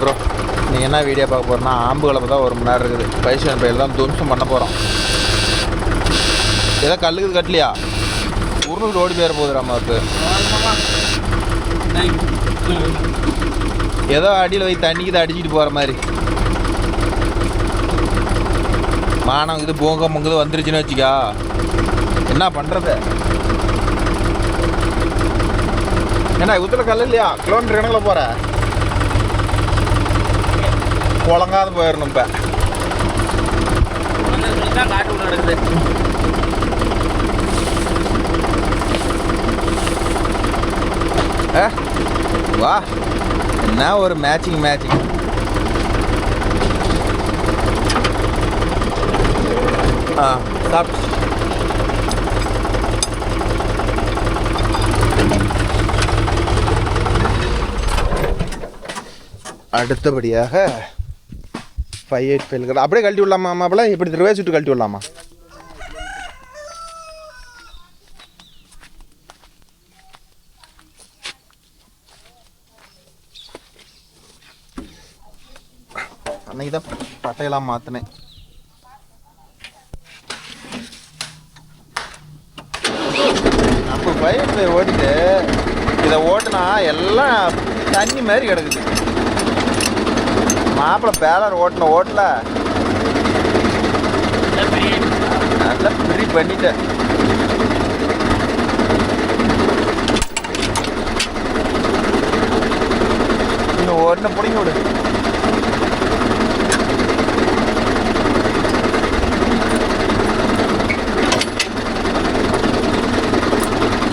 Bro நீங்கள் என்ன video பார்க்க போகிறோன்னா ஆம்பு கலப்பை தான் 1 மணி நேரம் இருக்குது. பைசன் பையில் தான் துவம்சம் பண்ண போகிறோம். ஏதோ கல்லுக்கு கட்டலையா உருள் ஓடி பேர போகுது அம்மாவுக்கு. ஏதோ அடியில் வை தண்ணிக்கு தான் அடிச்சுட்டு போகிற மாதிரி மானம் இது பூங்க முங்குது வந்துருச்சுன்னு வச்சுக்கா என்ன பண்ணுறது. ஏன்னா உத்துல கல் இல்லையா கிலோமீட்டர் கணக்கில் போகிற குழங்காத போயிடணும். இப்போ வா என்ன ஒரு மேட்சிங் சாப்பிட்டு அடுத்தபடியாக 585 அப்படியே கழட்டி விடலாமா மாப்பிள்ள? இப்படி ரிவர்ஸ் விட்டு கழட்டி விடலாமா? அன்னைக்கு தான் பட்டையெல்லாம் மாற்றினேன். அப்போ 585 ஓட்டிட்டு இதை ஓட்டுனா எல்லாம் தண்ணி மாதிரி கிடக்குது. மாப்பிள்ள பேலர் ஓட்டல நல்லா ஃப்ரீ பண்ணிட்டேன். இன்னும் ஓட்டின பிடிங்க விடு.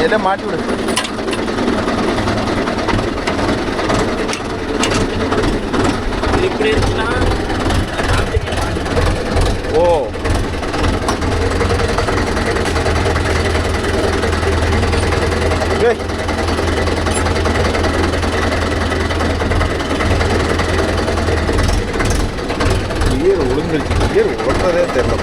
எதை மாட்டி விடு. ஓ கியர் ஒழுங்கிருச்சு. கியர் ஓட்டுறதே தெரியல.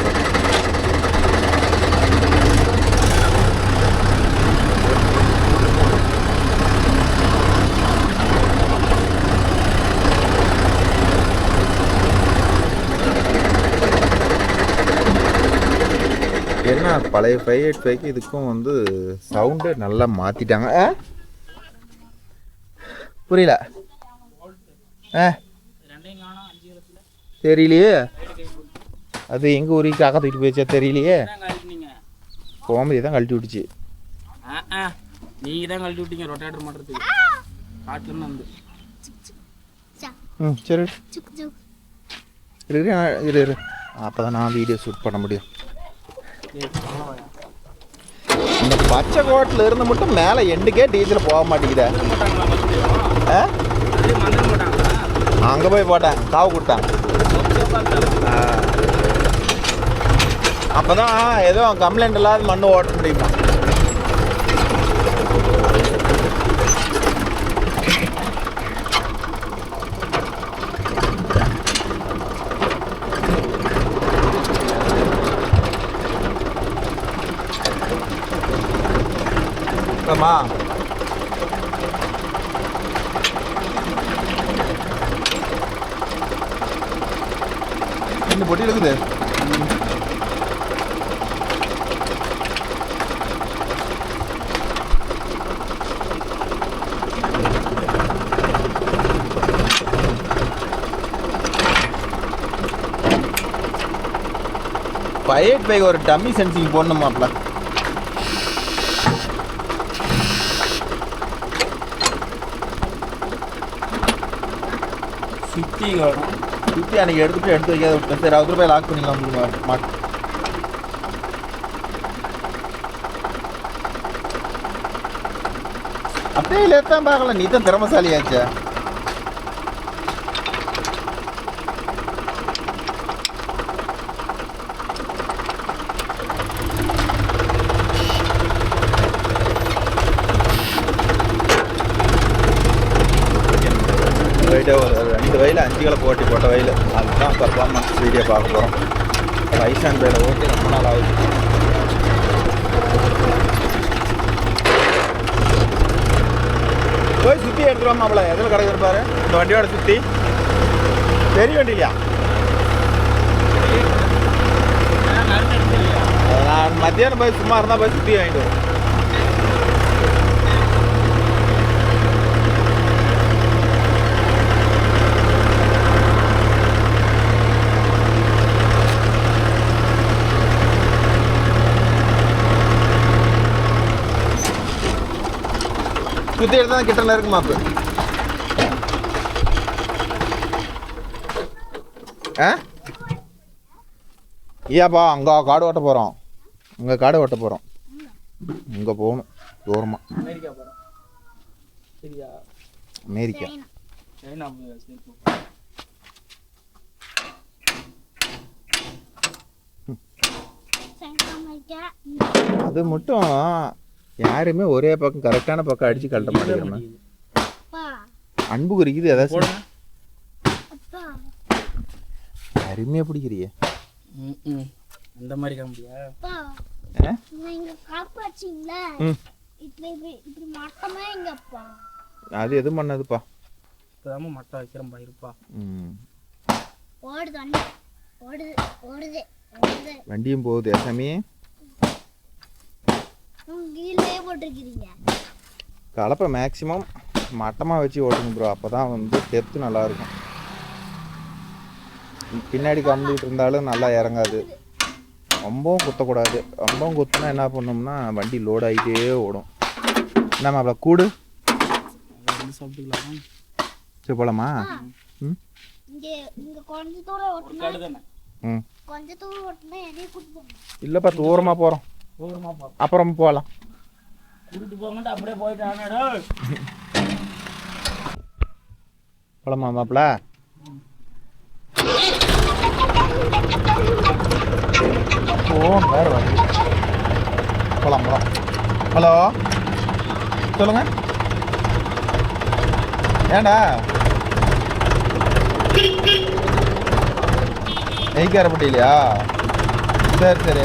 என்ன பழைய 585க்கு இதுக்கும் வந்து சவுண்டு நல்லா மாற்றிட்டாங்க. புரியல தெரியலையே. அது எங்கள் ஊருக்கு காக்கா தூக்கிட்டு போயிடுச்சா தெரியலையே. கோமதி தான் கழட்டி விட்டுச்சு. நீங்கள் தான் கழட்டி விட்டீங்க ரொட்டேட்டர் மாட்டுறதுக்கு காட்டுன்னு வந்து. சரி இரு அப்போ தான் நான் வீடியோ ஷூட் பண்ண முடியும். இந்த பச்சை கோட்டில் இருந்து மட்டும் மேலே எண்டுக்கே டீசல் போக மாட்டேங்குதா? அங்கே போய் போட்டேன் காவு கொடுத்தேன். அப்போ தான் ஏதோ கம்ப்ளைண்ட் இல்லாத மண்ணு ஓட்ட முடியுமா? ஆமா என்ன பொட்டி இருக்குது. ஒரு டம்மி சென்சிங் போடணும் மாப்பிள்ள. சுற்றி அன்றைக்கி எடுத்து வைக்காத விட்டேன். சரி 60 ரூபாய் லாக் பண்ணிக்கலாம் மாட்டு. அப்படியே இல்லைத்தான் பார்க்கல. நீ தான் திறமசாலியாச்சா. ஒரு 2 வயல் 5 கிலோ போட்ட வயல் அதுதான் பர்ஃபார்மன்ஸ் வீடியோ பார்க்க போகிறோம். பைசன் பேல ஓட்டி ரொம்ப நாள் ஆகுது. போய் சுற்றி எடுத்துருவோம் மாப்பிள்ள. எதில் கடை இருப்பாரு இந்த வண்டியோட சுற்றி? பெரிய வண்டி இல்லையா? நான் மத்தியானம் போய் சும்மா இருந்தால் போய் சுற்றி வாங்கிட்டு வரும். சுற்றி எடுத்து தான் கிட்ட இருக்கு மாப்பு. ஏப்பா அங்கே காடு ஓட்ட போகிறோம். அங்கே காடு ஓட்ட போகிறோம். இங்கே போகணும் தூரமாக. அமெரிக்கா போகிறோம். சரியா? அமெரிக்கா. அது மட்டும் யாருமே ஒரே பக்கம் கரெக்டான பக்கம் அடிச்சு கழட்ட மாட்டேங்கிறோம். அன்பு குறிக்குது ஏதாச்சும் அருமையா பிடிக்கிறியே. அந்த மாதிரி காமியா? அது எதுவும் பண்ணதுப்பா. இப்பதாம மட்டை வைக்கிறேன்பா இருப்பா. வண்டியும் போகுது சாமி. கலப்பை மேக்சிமம் மட்டமாக வச்சு ஓட்டுங்க ப்ரோ. அப்போ தான் வந்து டெப்த்து நல்லாயிருக்கும். பின்னாடி கம்பிட்டு இருந்தாலும் நல்லா இறங்காது. ரொம்பவும் குத்தக்கூடாது. ரொம்பவும் குத்துனா என்ன பண்ணோம்னா வண்டி லோட் ஆகிட்டே ஓடும். என்ன மாப்பிள கூடு சாப்பிட்டுக்கலாம். சரி போலாமா? இல்லைப்பா தூரமாக போகிறோம். அப்புறம் போகலாம். அப்படியே போயிட்டானடா. போலாமா மாப்பிள? வேறு வண்டி போகலாம் போகலாம். ஹலோ சொல்லுங்க. ஏண்டா நெய்க்காரப்பட்டிலையா? சரி சரி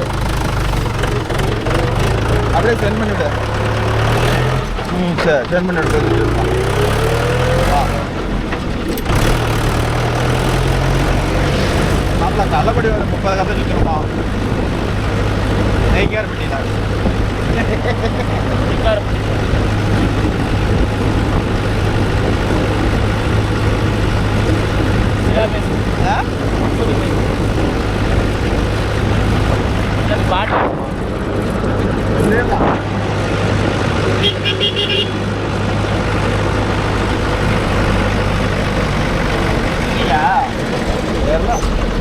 அப்படியே சென்ட் பண்ணிவிடு. சரி சென்ட் பண்ணிவிடு. மாப்பிள்ள நல்லபடி ஒரு 30 கதை நிற்கிறோமா? நெய்க்காரப்பட்டினா பாட்டு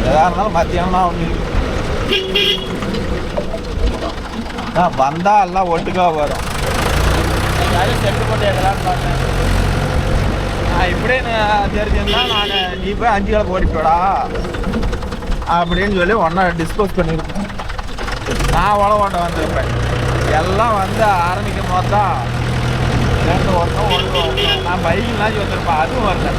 எதா இருந்தாலும் மத்தியானம் தான் ஒன்று வந்தா எல்லாம் ஒட்டுக்கா வரும். செட்டு போட்டு எங்களான்னு பார்த்தேன். இப்படியே தெரிஞ்சிருந்தா நான் நீ போய் 5 கிலோ ஓடிப்போடா அப்படின்னு சொல்லி ஒன்றா டிஸ்போஸ் பண்ணியிருக்கேன். நான் ஓட்ட வந்திருப்பேன். எல்லாம் வந்து ஆரம்பிக்கும் போது தான் 2 வருஷம் 1 வருஷம் நான் பைக்கில் வந்திருப்பேன். அதுவும் வரல.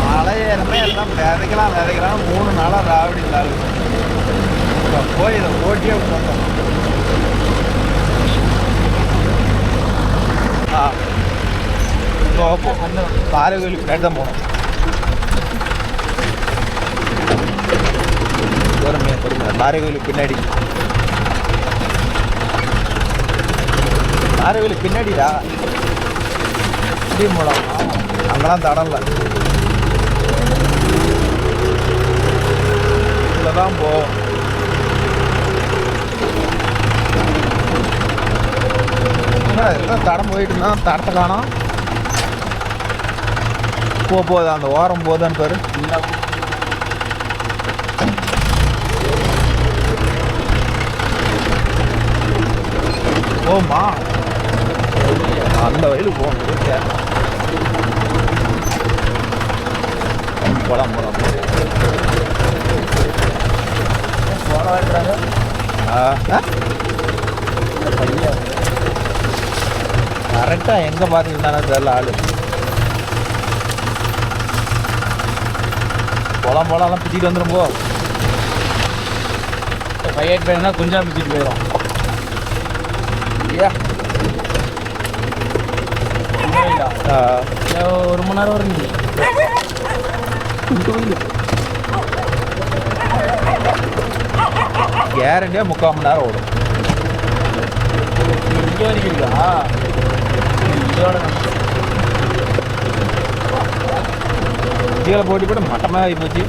மலை ஏறமே எல்லாம் விதைக்கலாம் 3 நாளாக ராவடி இல்லாது போய் இதை ஓட்டியே விட்டோம். காரைக்குடி பின்னாடி தான் போகணும். பொறுமையா காரைக்குடி பின்னாடி. காரைக்குடி பின்னாடிடா மூலம் அங்கெல்லாம் தடம்ல தான் போ. தடம் போயிட்டு இருந்தா தடத்தை காணோம். போகுது அந்த ஓரம் போதான்னு பாரு. போமா அந்த வயலுக்கு போகணும். போலாம் கரெக்டா எங்க பாத்தீங்கன்னா தெரியல ஆளு. போலாம் பிடிச்சிட்டு வந்துடும். 585 வேணா கொஞ்சம் பிடிச்சிட்டு போயிடும். ஏ 1 மணி நேரம் வரும். கேரண்டியா 3/4 மணி நேரம் ஓடும். இங்கே வரைக்கும் இருக்கா? இதோட கீழே போட்டி போட்டு மட்டமாக ஆகி போச்சு.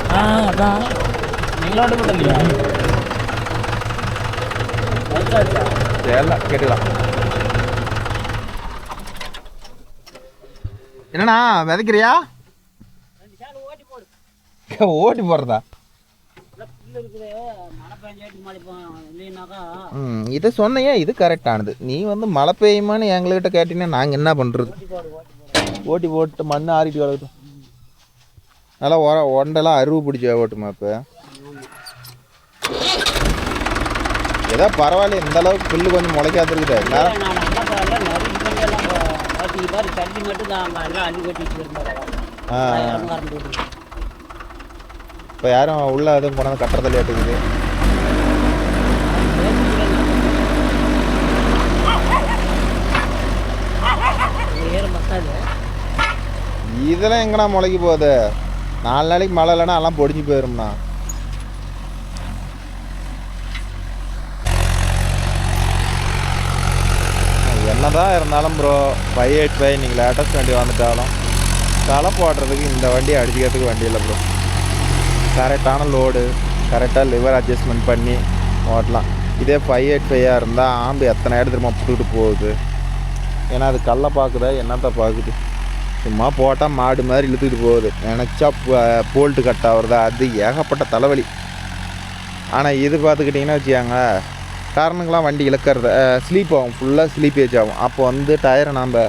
அதான் நீங்களோட மட்டும் இல்லையா? தெரியல, கேட்டுக்கலாம். என்னண்ணா விதைக்கிறியா? ஓட்டி போடுறதா? இதை சொன்னையா, இது கரெக்டானது. நீ வந்து மழை பெய்யுமான்னு எங்கள்கிட்ட கேட்டீங்கன்னா நாங்கள் என்ன பண்ணுறது? ஓட்டி போட்டு மண் ஆறிட்டு வளர்க்கட்டும். நல்லா ஒண்டெல்லாம் அருவு பிடிச்ச ஓட்டுமா? இப்போ ஏதோ பரவாயில்ல, இந்த அளவுக்கு புல்லு கொஞ்சம் முளைக்காதுருக்குது. இப்போ யாரும் உள்ள எதுவும் கொண்டாந்து கட்டுறதில்ல ஏட்டுக்குது. இதெல்லாம் எங்கண்ணா முளைக்க போகுது? 4 நாளைக்கு மழை இல்லைன்னா எல்லாம் பொடிஞ்சு போயிரும்ண்ணா. என்னதான் இருந்தாலும் ப்ரோ 585 நீங்கள் லேட்டஸ்ட் வண்டி வந்துட்டாலும் தலை போடுறதுக்கு இந்த வண்டி அடிச்சுக்கிறதுக்கு வண்டி இல்லை ப்ரோ. கரெக்டான லோடு, கரெக்டாக லிவர் அட்ஜஸ்ட்மெண்ட் பண்ணி ஓட்டலாம். இதே 585 இருந்தால் ஆம்பு எத்தனை இடத்துல திரும்ப புட்டுக்கிட்டு போகுது. ஏன்னா அது கல்லை பார்க்குதா என்னத்தை பார்க்குது? சும்மா போட்டால் மாடு மாதிரி இழுத்துக்கிட்டு போகுது. நினச்சா போல்ட்டு கட் ஆகுறதா, அது ஏகப்பட்ட தலைவலி. ஆனால் இது பார்த்துக்கிட்டிங்கன்னா வச்சுக்காங்க, காரணங்களாம் வண்டி இழுக்கிறது ஸ்லீப் ஆகும், ஃபுல்லாக ஸ்லீப்பேஜ் ஆகும். அப்போ வந்து டயரை நம்ம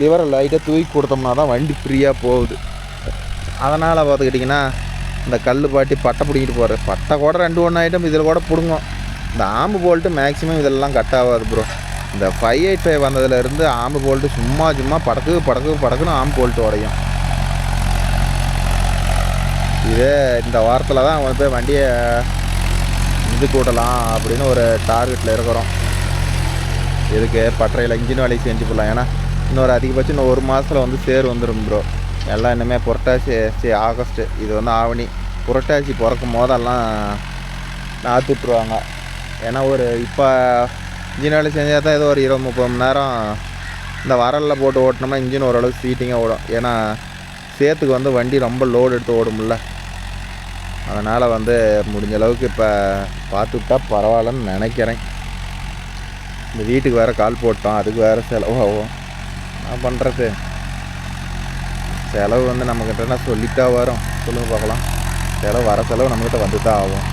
லிவரை லைட்டாக தூக்கி கொடுத்தோம்னா தான் வண்டி ஃப்ரீயாக போகுது. அதனால் பார்த்துக்கிட்டிங்கன்னா இந்த கல் பாட்டி பட்டை பிடிக்கிட்டு போகிறது, பட்டை கூட 2 ஐட்டம் இதில் கூட பிடுங்கும். இந்த ஆம்பு போல்ட்டு மேக்ஸிமம் இதெல்லாம் கட் ஆகாது ப்ரோ. இந்த 585 வந்ததுலேருந்து ஆம்பு போல்ட்டு சும்மா படக்குன்னு ஆம்பு போல்ட்டு உடையும். இதே இந்த வாரத்தில் தான் அவங்க போய் வண்டியை இது கூட்டலாம் அப்படின்னு ஒரு டார்கெட்டில் இருக்கிறோம். இதுக்கு பட்டறையில் இன்ஜின் வேலையை செஞ்சு போடலாம். ஏன்னா இன்னொரு அதிகபட்சம் இன்னும் 1 மாதத்தில் வந்து சேர் வந்துடும் ப்ரோ. எல்லாம் இனிமேல் புரட்டாசி ஆகஸ்ட்டு, இது வந்து ஆவணி. புரட்டாசி பிறக்கும் போதெல்லாம் நாற்று விட்ருவாங்க. ஏன்னா ஒரு இப்போ இன்ஜின் வேலை செஞ்சால் தான் ஏதோ ஒரு 20-30 மணி நேரம் இந்த வரலில் போட்டு ஓட்டினோம்னா இன்ஜின் ஓரளவுக்கு சீட்டிங்காக ஓடும். ஏன்னா சேத்துக்கு வந்து வண்டி ரொம்ப லோடு எடுத்து ஓடும்ல. அதனால் வந்து முடிஞ்ச அளவுக்கு இப்போ பார்த்துக்கிட்டா பரவாயில்லன்னு நினைக்கிறேன். இந்த வீட்டுக்கு வேறு கால் போட்டோம், அதுக்கு வேறு செலவாகும். நான் பண்ணுறது செலவு வந்து நம்மக்கிட்டனா சொல்லிட்டா வரும். சொல்லுங்கள் பார்க்கலாம். செலவு வர செலவு நம்மக்கிட்ட வந்து தான் ஆகும்.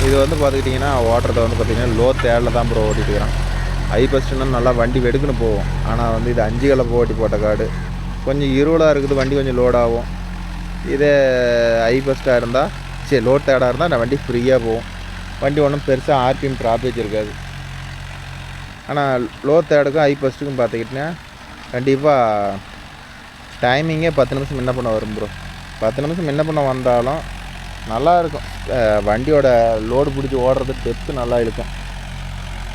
இது வந்து பார்த்துக்கிட்டிங்கன்னா ஓட்டுறதை வந்து பார்த்திங்கன்னா லோ தேடில் தான் ப்ரோ ஓட்டிட்டு இருக்கிறான். ஹை பஸ்ட்டுன்னா நல்லா வண்டி வெடுக்குன்னு போகும். ஆனால் வந்து இது 5 கலப்பு ஓட்டி போட்ட காடு கொஞ்சம் இருவலாக இருக்குது, வண்டி கொஞ்சம் லோடாகும். இதே ஹை பஸ்ட்டாக இருந்தால் லோ தேடாக இருந்தால் நான் வண்டி ஃப்ரீயாக போகும். வண்டி ஒன்றும் பெருசாக ஆர்பிஎம் ட்ராப்பேஜ் இருக்காது. ஆனால் லோ தேடுக்கும் ஹை பஸ்ட்டுக்கும் பார்த்துக்கிட்டிங்கன்னா கண்டிப்பாக டைமிங்கே 10 நிமிஷம் முன்ன பண்ண வரும் ப்ரோ. 10 நிமிஷம் முன்ன பண்ண வந்தாலும் நல்லாயிருக்கும். வண்டியோட லோடு பிடிச்சி ஓடுறது டெப்த்து நல்லா இருக்கும்.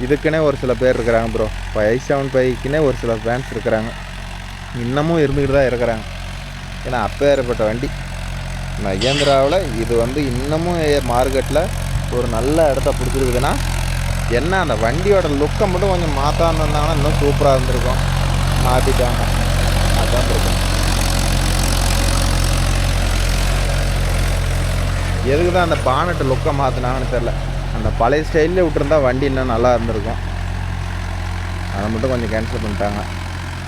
இதுக்குன்னே ஒரு சில பேர் இருக்கிறாங்க ப்ரோ. 575க்குன்னே ஒரு சில ஃபேன்ஸ் இருக்கிறாங்க, இன்னமும் இருந்துக்கிட்டு தான் இருக்கிறாங்க. ஏன்னா அப்பேற்பட்ட வண்டி மகேந்திராவில் இது வந்து இன்னமும் மார்க்கெட்டில் ஒரு நல்ல இடத்த பிடிச்சிருக்குதுன்னா என்ன, அந்த வண்டியோட லுக்கை மட்டும் கொஞ்சம் மாற்றாம இருந்தாங்கன்னா இன்னும் சூப்பராக இருந்திருக்கும். மாற்றிட்டாங்க, அதான் இருக்கும். எதுக்கு தான் அந்த பானட்டு லுக்கை மாற்றினாங்கன்னு தெரில. அந்த பழைய ஸ்டைலில் விட்டுருந்தா வண்டி இன்னும் நல்லா இருந்திருக்கும். அதை மட்டும் கொஞ்சம் கேன்சல் பண்ணிட்டாங்க.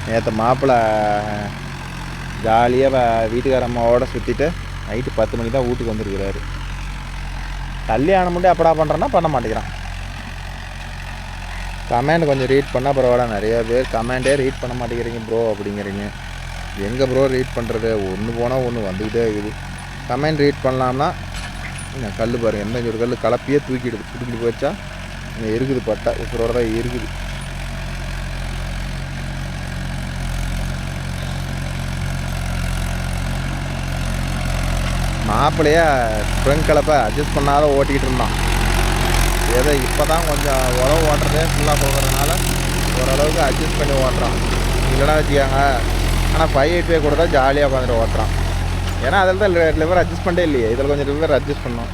நேற்று மாப்பிள்ளை ஜாலியாக வீட்டுக்காரம்மாவோட சுற்றிட்டு நைட்டு 10 மணிக்கு தான் வீட்டுக்கு வந்துருக்கிறாரு. கல்யாணம் மட்டும் எப்படா பண்ணுறேன்னா பண்ண மாட்டேங்கிறான். கமெண்ட் கொஞ்சம் ரீட் பண்ணால் பரவாயில்ல. நிறையா பேர் கமெண்டே ரீட் பண்ண மாட்டேங்கிறீங்க ப்ரோ அப்படிங்கிறீங்க. எங்கே ப்ரோ ரீட் பண்ணுறது? ஒன்று போனால் ஒன்று வந்துக்கிட்டே இருக்குது. கமெண்ட் ரீட் பண்ணலாம்னா கல் பாருங்கள், எந்த ஒரு கல் கலப்பியே தூக்கிட்டு போச்சா இங்கே இருக்குது, பட்டை உசுரோட தான் இருக்குது. மாப்பிள்ளையா ஸ்ப்ரிங் கலப்பை அட்ஜஸ்ட் பண்ணாத ஓட்டிக்கிட்டு இருந்தான். ஏதோ இப்போ தான் கொஞ்சம் உழவு ஓட்டுறதே ஃபுல்லாக போகிறதுனால ஓரளவுக்கு அட்ஜஸ்ட் பண்ணி ஓட்டுறான். இல்லைனா வச்சுக்காங்க. ஆனால் 585 கூட தான் ஜாலியாக உட்காந்துட்டு ஓட்டுறான். ஏன்னா அதில் தான் லிவர் அட்ஜஸ்ட்மெண்ட்டே இல்லையே. இதில் கொஞ்சம் லிவர் அட்ஜஸ்ட் பண்ணோம்.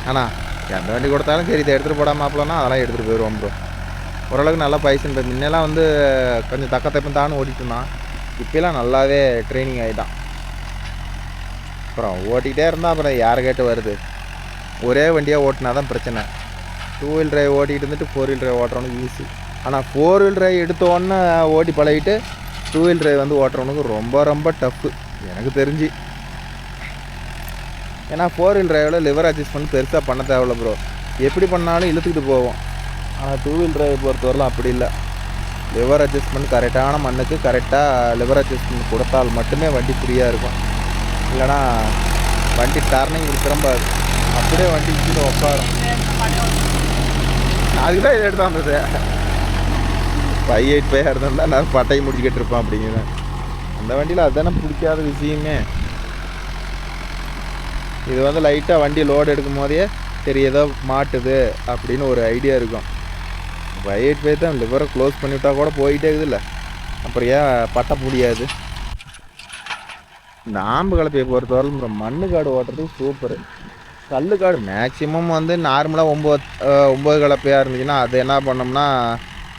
ஆனால் எந்த வண்டி கொடுத்தாலும் சரி இதை எடுத்துகிட்டு போடாமல் மாப்பிளன்னா அதெல்லாம் எடுத்துகிட்டு போயிடுவோம் ப்ரோ. ஓரளவுக்கு நல்லா பைசன்றது. முன்னெல்லாம் வந்து கொஞ்சம் தக்கத்தப்பந்தான்னு ஓட்டிட்டு இருந்தான். இப்போலாம் நல்லாவே ட்ரைனிங் ஆகிட்டான். அப்புறம் ஓட்டிகிட்டே இருந்தால் அப்புறம் யாரை கேட்டு வருது. ஒரே வண்டியாக ஓட்டினா தான் பிரச்சனை. 2 வீல் டிரைவ் ஓட்டிகிட்டு இருந்துட்டு 4 வீல் டிரைவ் ஓட்டுறவனுக்கு ஈஸி. ஆனால் 4 வீல் டிரைவ் எடுத்தோன்னே ஓட்டி பழகிட்டு 2 வீல் டிரைவ் வந்து ஓட்டுறவனுக்கு ரொம்ப ரொம்ப டஃப்பு எனக்கு தெரிஞ்சு. ஏன்னா 4 வீல் டிரைவில் லிவர் அட்ஜஸ்ட்மெண்ட் பெருசாக பண்ண தேவையில்ல ப்ரோ. எப்படி பண்ணாலும் இழுத்துக்கிட்டு போவோம். ஆனால் 2 வீல் டிரைவ் பொறுத்தவரைலாம் அப்படி இல்லை. லிவர் அட்ஜஸ்ட்மெண்ட் கரெக்டான மண்ணுக்கு கரெக்டாக லிவர் அட்ஜஸ்ட்மெண்ட் கொடுத்தால் மட்டுமே வண்டி ஃப்ரீயாக இருக்கும். இல்லைனா வண்டி டர்னிங் திரும்பாது. அப்படியே வண்டி கீழே உட்காரும். அதுக்கு தான் இதை எடுத்து வந்தது. 585 இருந்தால் நான் பட்டையை முடிச்சுக்கிட்டு இருப்பேன் அப்படிங்கிற அந்த வண்டியில் அதுதானே பிடிக்காத விஷயமே. இது வந்து லைட்டாக வண்டி லோடு எடுக்கும் போதே சரி ஏதோ மாட்டுது அப்படின்னு ஒரு ஐடியா இருக்கும். 585 தான் லிவரை க்ளோஸ் பண்ணிவிட்டா கூட போயிட்டே இருக்குதுல்ல. அப்புறம் ஏன் பட்டை முடியாது. இந்த ஆம்பு கலப்பையை பொறுத்தவரை மண்ணு காடு ஓட்டுறதுக்கு சூப்பரு. கல் காடு மேக்ஸிமம் வந்து நார்மலாக 9 கலப்பையாக இருந்துச்சுன்னா அது என்ன பண்ணோம்னா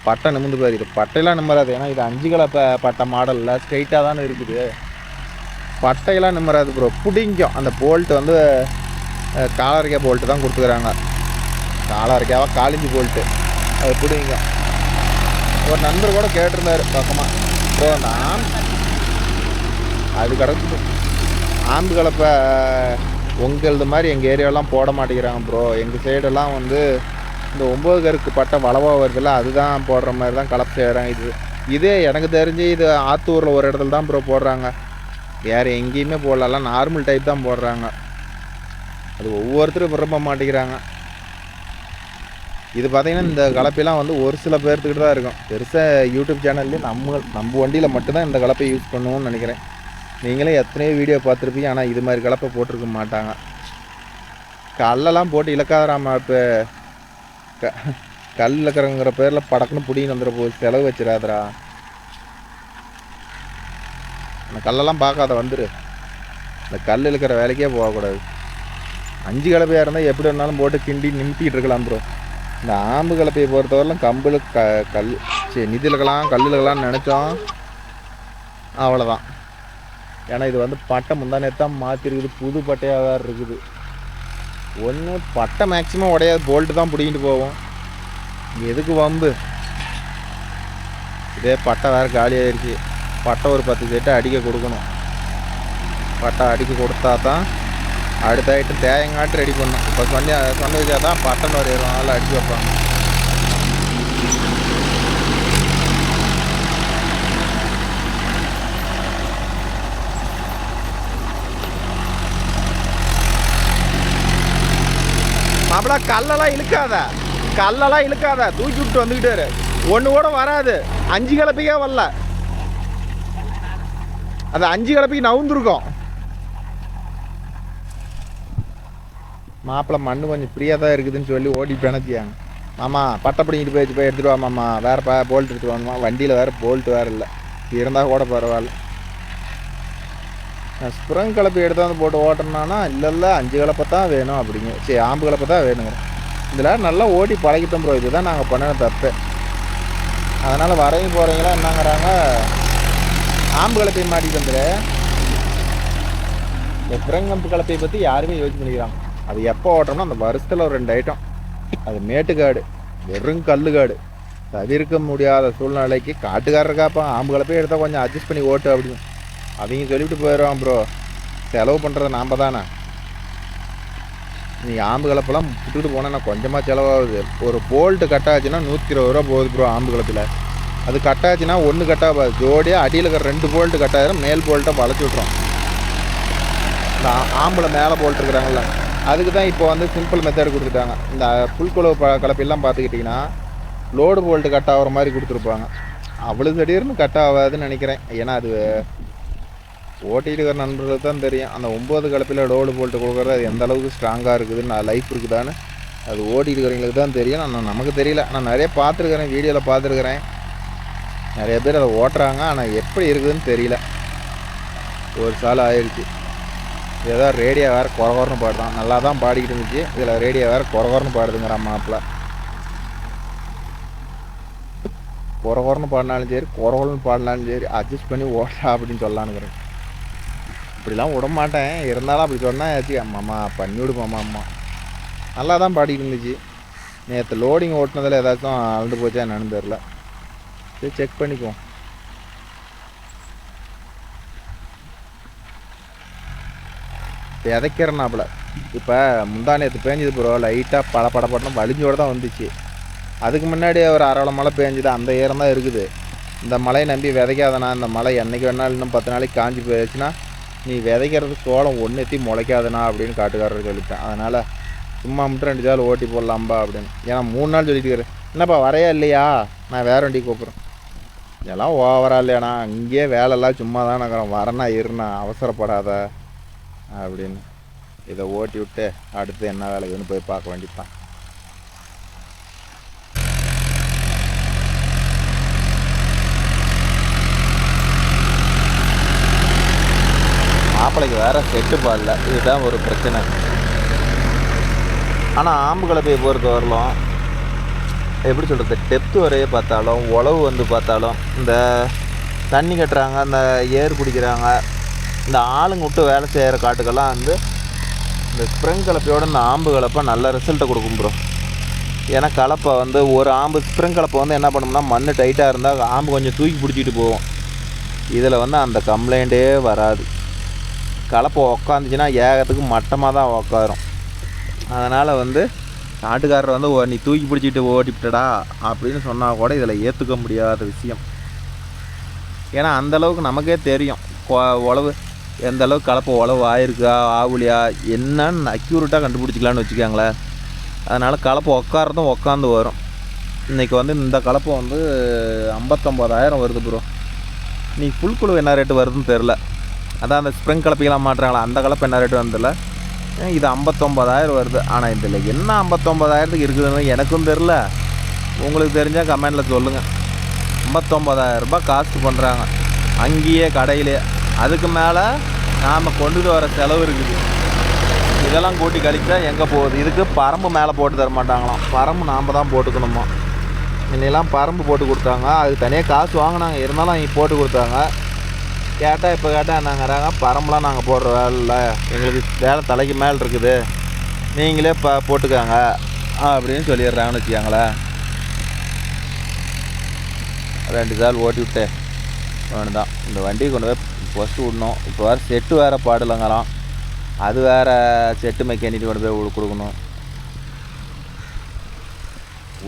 பட்டை நிமிந்து போயிடுது. பட்டையெல்லாம் நிம்மறாது. ஏன்னா இது 5 கலப்பை பட்டை மாடலில் ஸ்ட்ரைட்டாக தானே இருக்குது. பட்டையெல்லாம் நிம்மறாது ப்ரோ. பிடிக்கும். அந்த போல்ட்டு வந்து காலரிக்கா போல்ட்டு தான் கொடுத்துக்கிறாங்க. காலரிக்காவாக காலிஞ்சி போல்ட்டு அது பிடிக்கும். ஒரு நண்பர் கூட கேட்டிருந்தார் பக்கமாக ப்ரோ அந்த அது கிடக்குது ஆம்பு கலப்பை உங்களது மாதிரி எங்கள் ஏரியாவெலாம் போட மாட்டேங்கிறாங்க ப்ரோ. எங்கள் சைடெல்லாம் வந்து இந்த 9 கருக்கு பட்டை வளவாக வருதுல்ல அதுதான் போடுற மாதிரி தான் கலப்பு செய்கிறாங்க. இதே எனக்கு தெரிஞ்சு இது ஆத்தூரில் ஒரு இடத்துல தான் ப்ரோ போடுறாங்க. வேறு எங்கேயுமே போடலாம். நார்மல் டைப் தான் போடுறாங்க. அது ஒவ்வொருத்தரும் விரும்ப மாட்டேங்கிறாங்க. இது பார்த்திங்கன்னா இந்த கலப்பையெல்லாம் வந்து ஒரு சில பேர்த்துக்கிட்ட தான் இருக்கும். பெருசாக யூடியூப் சேனல்லேயே நம்ம வண்டியில் மட்டும்தான் இந்த கலப்பையை யூஸ் பண்ணுவோம்னு நினைக்கிறேன். நீங்களே எத்தனையோ வீடியோ பார்த்துருப்பீங்க. ஆனால் இது மாதிரி கலப்பை போட்டிருக்க மாட்டாங்க. கல்லெல்லாம் போட்டு இழக்காதாராம. இப்போ கல் இழக்கிறங்கிற பேரில் படக்குன்னு பிடின்னு வந்துட போகுது. செலவு வச்சிடாதரா. அந்த கல்லெல்லாம் பார்க்காத வந்துடு. இந்த கல் இழுக்கிற வேலைக்கே போகக்கூடாது. 5 கலப்பையாக இருந்தால் எப்படி இருந்தாலும் போட்டு கிண்டி நிமிட்டிகிட்டு இருக்கலாம் ப்ரோ. இந்த ஆம்பு கலப்பையை பொறுத்தவரைலாம் கம்பில் கல் சரி நிதி இழுக்கலாம் கல் இழுக்கலாம்னு நினச்சோம். அவ்வளோதான். ஏன்னா இது வந்து பட்டை முந்தானேத்தான் மாற்றிருக்குது. புது பட்டையாக வேறு இருக்குது. ஒன்று பட்டை மேக்ஸிமம் உடையாது. போல்ட்டு தான் பிடிக்கிட்டு போவோம். எதுக்கு வம்பு. இதே பட்டை வேறு காலியாகிடுச்சு. பட்டை ஒரு 10 செட்டு அடிக்க கொடுக்கணும். பட்டை அடிக்க கொடுத்தா தான் அடுத்த ஐட்டம் தேங்காட்டு ரெடி பண்ணணும். இப்போ சொன்ன வச்சா தான் பட்டன் ஒரு 20 நாள் அடிச்சு வைப்பாங்க. மாப்பிள கல்லெல்லாம் இழுக்காத தூக்கி விட்டு வந்துக்கிட்டாரு. ஒன்று கூட வராது. 5 கலப்பைக்கே வரல. அது 5 கலப்பைக்கு நவுந்துருக்கும். மாப்பிள்ளை மண்ணு கொஞ்சம் ஃப்ரீயாக தான் இருக்குதுன்னு சொல்லி ஓடி பிணைச்சியாங்க. மாமா பட்டை பிடிங்கிட்டு போய் எடுத்துகிட்டு வா மாமா. வேறு போல்ட் எடுத்துகிட்டு வாங்கம்மா. வண்டியில் வேறு போல்ட்டு வேறு இல்லை. இருந்தால் கூட பரவாயில்ல. நான் ஸ்ப்ரிங் கலப்பை எடுத்து வந்து போட்டு ஓட்டணுன்னா இல்லை 5 கலப்பை தான் வேணும் அப்படிங்க. சரி ஆம்பு கலப்பை தான் வேணுங்க. இதில் நல்லா ஓட்டி பழகிட்டோம் ப்ரோ. இதுதான் நாங்கள் பண்ணின தப்பு. அதனால் வரையும் போகிறீங்களா என்னங்கிறாங்க. ஆம்பு கலப்பை மாட்டிட்டு வந்துடு. இந்த ஸ்ப்ரிங் கம்பு கலப்பையை பற்றி யாருமே யோசிச்சு பண்ணிக்கிறாங்க. அது எப்போ ஓட்டுறோம்னா அந்த வருஷத்தில் ஒரு 2 ஐட்டம். அது மேட்டுக்காடு வெறும் கல்லுக்காடு. தவிர்க்க முடியாத சூழ்நிலைக்கு காட்டுக்காரருக்காப்பா ஆம்பு கலப்பையை எடுத்தால் கொஞ்சம் அட்ஜஸ்ட் பண்ணி ஓட்டு அப்படின்னு அவங்க சொல்லிவிட்டு போயிடுவான் ப்ரோ. செலவு பண்ணுறது நாம் தானே. நீ ஆம்பு கலப்பெல்லாம் விட்டுட்டு போனால் நான் கொஞ்சமாக செலவாகுது. ஒரு போல்ட்டு கட்டாச்சுன்னா 120 ரூபா போகுது ப்ரோ ஆம்பு கலப்பில். அது கட்டாச்சுன்னா 1 கட்டாகாது. ஜோடியாக அடியில் இருக்கிற 2 போல்ட்டு கட்டாயிரம். மேல் போல்ட்டை வளைச்சி விட்றோம். இந்த ஆம்பில் மேலே போல்ட் இருக்கிறாங்கல்ல அதுக்கு தான் இப்போ வந்து சிம்பிள் மெத்தட் கொடுத்துட்டாங்க. இந்த புல்குழவு கலப்பெல்லாம் பார்த்துக்கிட்டிங்கன்னா லோடு போல்ட்டு கட் ஆகிற மாதிரி கொடுத்துருப்பாங்க. அவ்வளோ திடீர்னு கட் ஆகாதுன்னு நினைக்கிறேன். ஏன்னா அது ஓட்டிகிட்டு இருக்கிற நண்பர்களுக்கு தான் தெரியும் அந்த 9 கலப்பில் லோடு போட்டு கொடுக்குறது அது எந்த அளவுக்கு ஸ்ட்ராங்காக இருக்குது, நான் லைஃப் இருக்குதான்னு அது ஓட்டிகிட்டு இருக்கிறவங்களுக்கு தான் தெரியும். நான் நமக்கு தெரியல. நான் நிறைய பார்த்துருக்குறேன், வீடியோவில் பார்த்துருக்குறேன், நிறைய பேர் அதை ஓட்டுறாங்க. ஆனால் எப்படி இருக்குதுன்னு தெரியல. ஒரு சால் ஆயிடுச்சு. ஏதோ ரேடியோ வேறு குறகுறன்னு பாடுதான். நல்லா தான் பாடிக்கிட்டு இருந்துச்சு, இதில் ரேடியோ வேறு குறகுறன்னு பாடுதுங்கிறான் மாப்பிள்ள. குறகுறன்னு பாடினாலும் சரி, குறகுறன்னு பாடினாலும் சரி, அட்ஜஸ்ட் பண்ணி ஓட்டா அப்படின்னு சொல்லலான்னுக்கிறேன். இப்படிலாம் விட மாட்டேன், இருந்தாலும் அப்படி சொன்னால் ஏச்சு அம்மா பண்ணி விடுமாம்மா. அம்மா நல்லா தான் பாடிக்கிட்டு இருந்துச்சு. நேற்று லோடிங் ஓட்டினதில் ஏதாச்சும் அழுந்து போச்சா என்னன்னு தெரில. சரி செக் பண்ணிக்குவோம். விதைக்கிறனாப்புல இப்போ முந்தா நேற்று பேஞ்சுது ப்ரோ, லைட்டாக படப்படன்னு வலிஞ்சோடு தான் வந்துச்சு. அதுக்கு முன்னாடி ஒரு அரை மழை பேஞ்சுது, அந்த ஈரம் தான் இருக்குது. இந்த மழையை நம்பி விதைக்காதனா, இந்த மழை என்றைக்கு வேணாலும் இன்னும் 10 நாளைக்கு காஞ்சி போயிடுச்சுன்னா நீ விதைக்கிறது சோளம் ஒன்றுத்தி முளைக்காதுனா அப்படின்னு காட்டுக்காரர் சொல்லிட்டேன். அதனால் சும்மா மட்டும் 2 சால் ஓட்டி போடலாம்பா அப்படின்னு. ஏன்னா 3 நாள் சொல்லிட்டு இருக்கிறேன். என்னப்பா வரையா இல்லையா, நான் வேற வண்டி கூப்பிட்றேன். இதெல்லாம் ஓவரா இல்லையாண்ணா, இங்கேயே வேலைலாம் சும்மா தான் நகரம், வரனா இருண்ணா அவசரப்படாத அப்படின்னு இதை ஓட்டி விட்டு அடுத்து என்ன வேலைக்குன்னு போய் பார்க்க வேண்டியதான். மாப்பிளைக்கு வேறு செட்டு பாடல, இதுதான் ஒரு பிரச்சனை. ஆனால் ஆம்பு கலப்பையை பொறுத்த வரலாம் எப்படி சொல்கிறது, டெப்த்து வரைய பார்த்தாலும் உழவு வந்து பார்த்தாலும் இந்த தண்ணி கட்டுறாங்க, இந்த ஏர் பிடிக்கிறாங்க, இந்த ஆளுங்க விட்டு வேலை செய்கிற காட்டுக்கெல்லாம் வந்து இந்த ஸ்ப்ரிங் கலப்பையோட இந்த ஆம்பு கலப்பை நல்ல ரிசல்ட்டை கொடுக்கும் ப்ரோ. ஏன்னா கலப்பை வந்து ஒரு ஆம்பு ஸ்ப்ரிங் கலப்பை வந்து என்ன பண்ணோம்னா மண் டைட்டாக இருந்தால் ஆம்பு கொஞ்சம் தூக்கி பிடிச்சிட்டு போகும். இதில் வந்து அந்த கம்ப்ளைண்ட்டே வராது. கலப்பை உக்காந்துச்சுன்னா ஏகத்துக்கு மட்டமாக தான் உக்காரும். அதனால் வந்து நாட்டுக்காரர் வந்து நீ தூக்கி பிடிச்சிட்டு ஓட்டிவிட்டடா அப்படின்னு சொன்னால் கூட இதில் ஏற்றுக்க முடியாத விஷயம். ஏன்னா அந்தளவுக்கு நமக்கே தெரியும் உழவு எந்த அளவுக்கு கலப்பை உழவு ஆயிருக்கா ஆகுலையா என்னன்னு அக்யூரேட்டாக கண்டுபிடிச்சிக்கலான்னு வச்சுக்கோங்களேன். அதனால் கலப்பை உட்காரதும் உட்காந்து வரும். இன்றைக்கி வந்து இந்த கலப்பை வந்து 59,000 வருது ப்ரோ. நீ ஃபுல் குழு என்ன ரேட்டு வருதுன்னு தெரில. அதான் அந்த ஸ்ப்ரிங் கலப்பையெல்லாம் மாட்டுறாங்களா, அந்த கலப்பை என்ன ரேட்டு வந்ததில்ல. இது 59,000 வருது. ஆனால் இதில் என்ன 59,000க்கு இருக்குதுன்னு எனக்கும் தெரில. உங்களுக்கு தெரிஞ்சால் கமெண்டில் சொல்லுங்கள். 59,000 ரூபாய் காஸ்ட் பண்ணுறாங்க அங்கேயே கடையிலே. அதுக்கு மேலே நாம் கொண்டுட்டு வர செலவு இருக்குது. இதெல்லாம் கூட்டி கழிச்சா எங்கே போகுது? இதுக்கு பரம்பு மேலே போட்டு தர மாட்டாங்களாம், பரம்பு நாம் தான் போட்டுக்கணுமா. இன்னெல்லாம் பரம்பு போட்டு கொடுத்தாங்க, அதுக்கு தனியாக காசு வாங்கினாங்க, இருந்தாலும் அவங்க போட்டு கொடுத்தாங்க. கேட்டால் இப்போ கேட்டால் என்னங்கிறாங்க, பரம்புலாம் நாங்கள் போடுற வேலை இல்லை, எங்களுக்கு வேலை தலைக்கு மேலே இருக்குது, நீங்களே போட்டுக்காங்க அப்படின்னு சொல்லிடுறாங்கன்னு வச்சுக்காங்களேன். 2 சால் ஓட்டி விட்டு வேணுதான் இந்த வண்டியை கொண்டு போய் ஃபஸ்ட்டு விடணும். இப்போ வேறு செட்டு வேறு பாடலைங்களாம், அது வேறு செட்டு மெக்கானிக் கொண்டு போய் கொடுக்கணும்.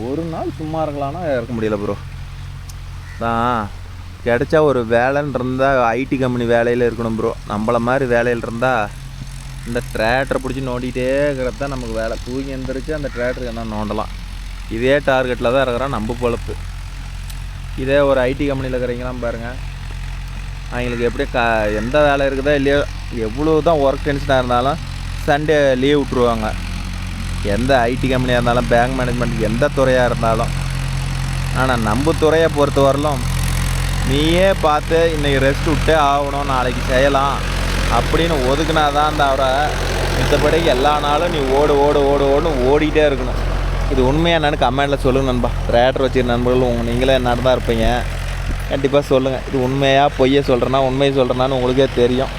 ஒரு நாள் சும்மா இருக்கலாம்னா இருக்க முடியல ப்ரோ. தான் கிடைச்சா ஒரு வேலைன்னு இருந்தால் ஐடி கம்பெனி வேலையில் இருக்கணும் ப்ரோ. நம்மளை மாதிரி வேலையில் இருந்தால் இந்த டிராக்டரை பிடிச்சி நோண்டிகிட்டே இருக்கிறது தான் நமக்கு வேலை. தூங்கி எந்திரிச்சு அந்த டிராக்டருக்கு என்ன நோண்டலாம். இதே டார்கெட்டில் தான் இருக்கிறோம் நம்ம பொழப்பு. இதே ஒரு ஐடி கம்பெனியில் இருக்கிறீங்களாம் பாருங்கள், அவங்களுக்கு எப்படி எந்த வேலை இருக்குதோ இல்லையோ, எவ்வளோ தான் ஒர்க் டென்ஷனாக இருந்தாலும் சண்டே லீவ் விட்ருவாங்க. எந்த ஐடி கம்பெனியாக இருந்தாலும் பேங்க் மேனேஜ்மெண்ட் எந்த துறையாக இருந்தாலும். ஆனால் நம்ம துறையை பொறுத்த வரலும் நீயே பார்த்து இன்றைக்கி ரெஸ்ட் விட்டே ஆகணும், நாளைக்கு செய்யலாம் அப்படின்னு ஒதுக்குனா தான் தவிர மித்தபடி எல்லா நாளும் நீ ஓடுன்னு ஓடிக்கிட்டே இருக்கணும். இது உண்மையாக என்னன்னு கமெண்டில் சொல்லுங்கள் நண்பா. டிராக்டர் வச்சுருக்க நண்பர்களும் நீங்களே என்ன தான் இருப்பீங்க, கண்டிப்பாக சொல்லுங்கள். இது உண்மையாக பொய்யை சொல்கிறேன்னா உண்மையை சொல்கிறேன்னான்னு உங்களுக்கே தெரியும்.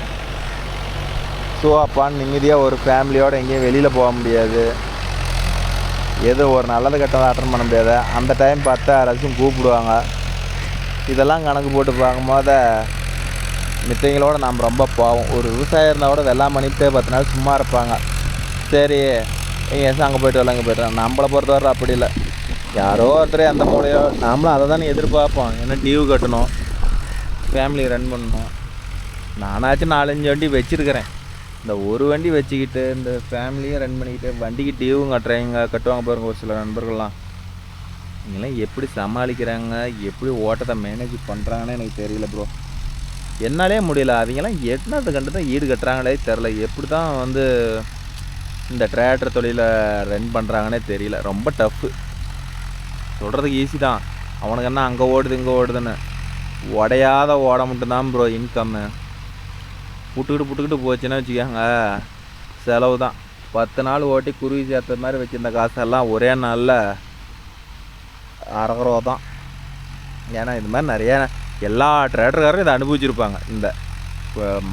ஸோ அப்பான்னு நிம்மதியாக ஒரு ஃபேமிலியோடு எங்கேயும் வெளியில் போக முடியாது, ஏதோ ஒரு நல்லது கட்டதை அட்டன் பண்ண முடியாது. அந்த டைம் பார்த்தா யாராச்சும் கூப்பிடுவாங்க. இதெல்லாம் கணக்கு போட்டு பார்க்கும்போது மித்தவங்களோட நாம் ரொம்ப பாவம். ஒரு விவசாயம் இருந்தால் கூட வெள்ளாம் பண்ணிட்டு 10 நாள் சும்மா இருப்பாங்க. சரி எங்கே அங்கே போய்ட்டு வரலாம், இங்கே போய்ட்டு வரலாம். நம்மளை பொறுத்தவரை அப்படி இல்லை. யாரோ ஒருத்தர் அந்த மூலையோ நாமளும் அதை தானே எதிர்பார்ப்போம். ஏன்னா டியூ கட்டணும், ஃபேமிலி ரன் பண்ணணும். நானாச்சும் 4-5 வண்டி வச்சுருக்கிறேன். இந்த ஒரு வண்டி வச்சுக்கிட்டு இந்த ஃபேமிலியை ரன் பண்ணிக்கிட்டு வண்டிக்கு டியூவும் கட்டுவாங்க பாருங்க ஒரு சில நண்பர்கள்லாம். இவங்கெல்லாம் எப்படி சமாளிக்கிறாங்க, எப்படி ஓட்டத்தை மேனேஜ் பண்ணுறாங்கன்னு எனக்கு தெரியல ப்ரோ. என்னாலே முடியல. அவங்கெல்லாம் என்னத்தை கண்டு தான் ஈடு கட்டுறாங்களே தெரில. எப்படி தான் வந்து இந்த டிராக்டர் தொழிலை ரன் பண்ணுறாங்கன்னே தெரியல. ரொம்ப டஃப்பு. சொல்கிறதுக்கு ஈஸி தான், அவனுக்கு என்ன அங்கே ஓடுது இங்கே ஓடுதுன்னு. உடையாத ஓட மட்டும்தான் ப்ரோ இன்கம்மு. புட்டுக்கிட்டு போச்சுன்னா வச்சுக்கோங்க செலவு தான். 10 நாள் ஓட்டி குருவி சேர்த்த மாதிரி வச்சுருந்த காசெல்லாம் ஒரே நாளில் அரகுறவா தான். ஏன்னா இது மாதிரி நிறையா எல்லா டிராக்டர்காரரும் இதை அனுபவிச்சிருப்பாங்க. இந்த